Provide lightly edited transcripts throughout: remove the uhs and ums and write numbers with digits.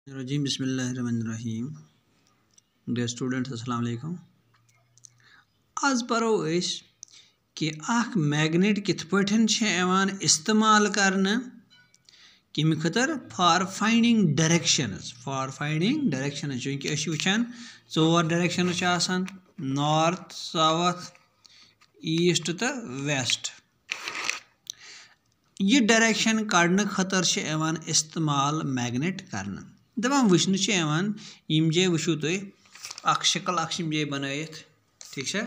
रजीम बिस्मिल्लाहिर्रहमानिर्रहीम। Dear students अस्सलाम वालेकुम। आज परो कि आख मैग्नेट कित पठन इस्तेमाल करने किम खतर फॉर फाइंडिंग डायरेक्शंस चूँकि वुचान 4 डायरेक्शन नॉर्थ साउथ ईस्ट तो वेस्ट। यह डायरेक्शन कड़ने खतर इस्तेमाल मैग्नेट करना दपान वुचन यम जे वुचु तुई अख शक्ल जे बनयित ठीक है।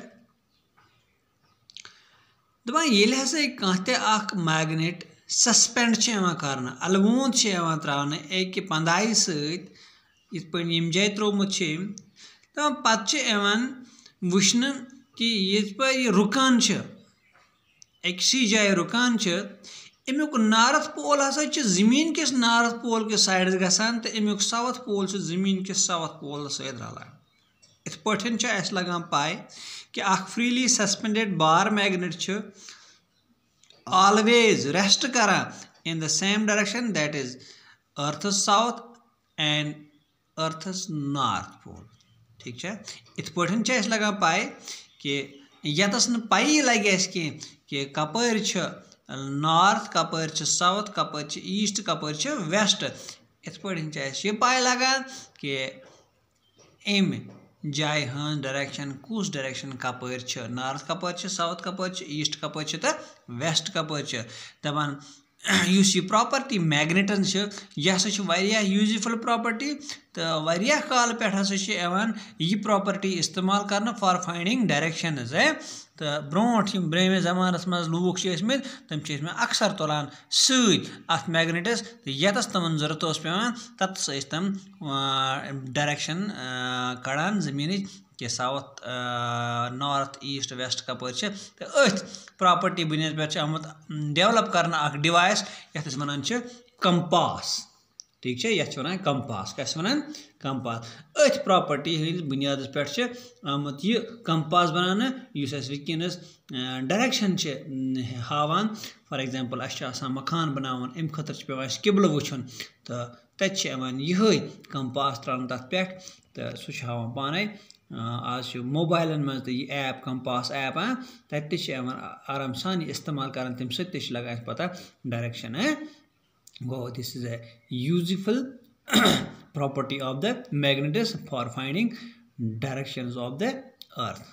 दपान येल हसा कह अख मैग्नेट सस्पेंड करना अलगून त्रावन एक पंदाई सत इत पे यम जाय त्रोमुत दपान पत वुचन कि ये पे रुकान अक्सी जाय रुकान अमुक नार्थ पोल हसा जमीन किस नार्थ पोल के साइड गसान तो अमुक साउथ पोल जमीन किस साउथ पोल सत रलान। इत पठन लगान पाई कि अख freely suspended bar magnet always rest करान in the same direction that is earth's south and earth's north pole ठीक है। इत पठन लगान पाई कि यतस न पाई लगे कि Kapoor north Kapoor south Kapoor east Kapoor waste इत पे पाई लगान कि अम जाय हज डायरेक्शन कुस direction Kapoor north Kapoor south Kapoor east Kapoor तो वेस्ट कपर दपान युस यह प्रॉपर्टी मैग्नेटन यह हसा यूजफुल प्रॉपर्टी तो वारिया काल पे यह प्रॉपर्टी इस्तेमाल करना फॉर फाइंडिंग डायरेक्शंस है। तो ब्रोट ब्रेमे जमानस मज लूक तम अक्सर तुलान सत मैग्नेटस तो यतस तमन जरूरत पेवान तत्स तम डायरेक्शन कड़ान जमीन कि south north east west Kapoor तो अथ प्रॉपर्टी बुनियाद पे आमुत डेवलप करना अख डिवाइस यथ वन कंपास ठीक है। यह वन कंपास क्या वन कंपास अथ प्रॉपर्टी हंद बुनियाद पे आमुत यह कंपास बनाने वनकस डायरेक्शन हावान। फॉर एग्जांपल मकान बनावन अम खतर पे किबल वुचन तो तत यह कंपास त्रान तथ पे तो सह हावान पाने आज मोबाइलन मज तो यह ऐप कंपास ऐप तत आराम सान इस्तेमाल कर तम सत लगा पता direction go this is a useful property of the magnets for finding directions of the earth.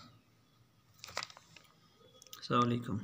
Assalamu alaikum.